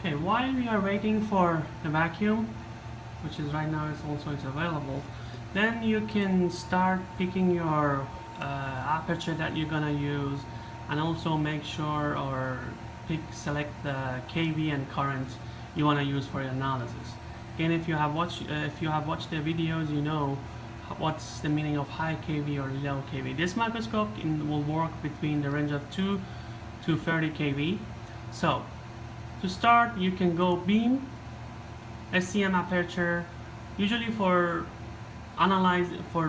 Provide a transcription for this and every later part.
Okay, while we are waiting for the vacuum, which is right now it's available, then you can start picking your aperture that you're gonna use, and also make sure or select the kV and current you wanna use for your analysis. Again, if you have watched the videos, you know what's the meaning of high kV or low kV. This microscope will work between the range of 2 to 30 kV. So to start, you can go beam, SEM aperture. Usually for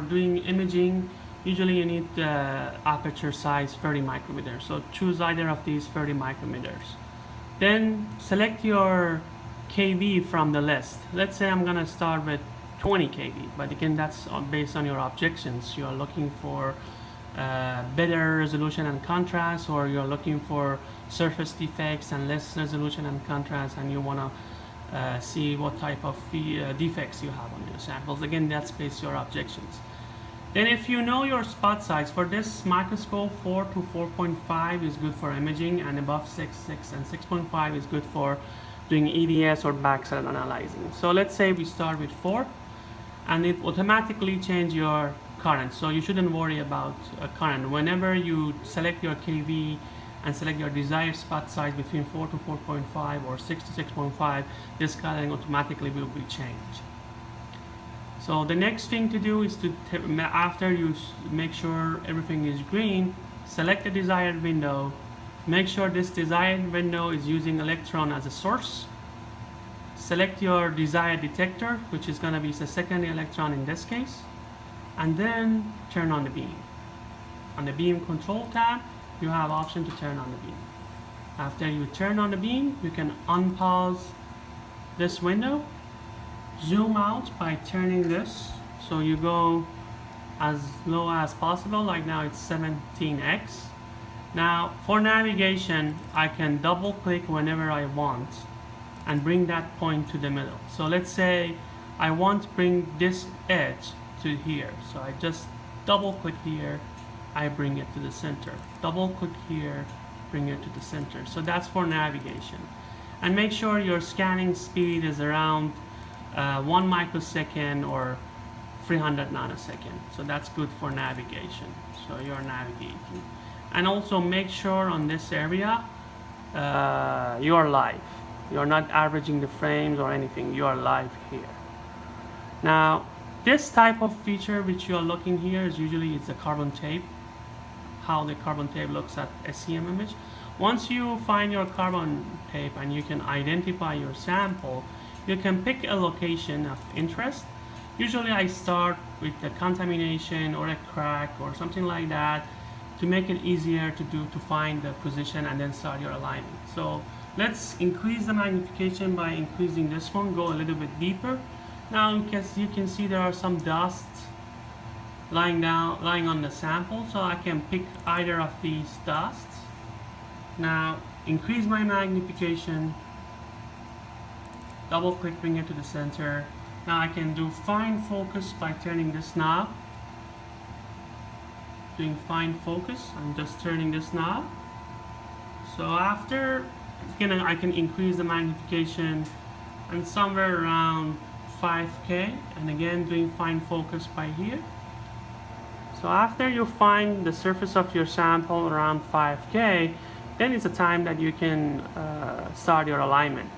doing imaging, usually you need the aperture size 30 micrometers. So choose either of these 30 micrometers. Then select your kV from the list. Let's say I'm gonna start with 20 kV, but again, that's based on your objections. You are looking for better resolution and contrast, or you're looking for surface defects and less resolution and contrast, and you want to see what type of defects you have on your samples. Again, that's based on your objections. Then if you know your spot size, for this microscope 4 to 4.5 is good for imaging, and above 6 and 6.5 is good for doing EDS or backside analyzing. So let's say we start with 4, and it automatically change your current, so you shouldn't worry about current. Whenever you select your kV and select your desired spot size between 4 to 4.5 or 6 to 6.5, this current automatically will be changed. So the next thing to do is to, after you make sure everything is green, select the desired window. Make sure this desired window is using electron as a source. Select your desired detector, which is going to be the secondary electron in this case, and then turn on the beam. On the beam control tab, you have option to turn on the beam. After you turn on the beam, you can unpause this window, zoom out by turning this, so you go as low as possible. Like now it's 17x. Now for navigation, I can double click whenever I want and bring that point to the middle. So let's say I want to bring this edge to here, so I just double click here, I bring it to the center, double click here, bring it to the center. So that's for navigation. And make sure your scanning speed is around 1 microsecond or 300 nanoseconds. So that's good for navigation. So you're navigating. And also make sure on this area you are live. You're not averaging the frames or anything. You are live here. Now, this type of feature which you are looking here is usually it's a carbon tape. How the carbon tape looks at SEM image. Once you find your carbon tape and you can identify your sample, you can pick a location of interest. Usually I start with the contamination or a crack or something like that to make it easier to find the position and then start your alignment. So let's increase the magnification by increasing this one, go a little bit deeper. Now you can see there are some dust lying on the sample, so I can pick either of these dusts. Now increase my magnification, double click, bring it to the center. Now I can do fine focus by turning this knob. Doing fine focus, I'm just turning this knob. So after, again, I can increase the magnification and somewhere around 5K, and again doing fine focus by here. So after you find the surface of your sample around 5K, then it's a time that you can start your alignment.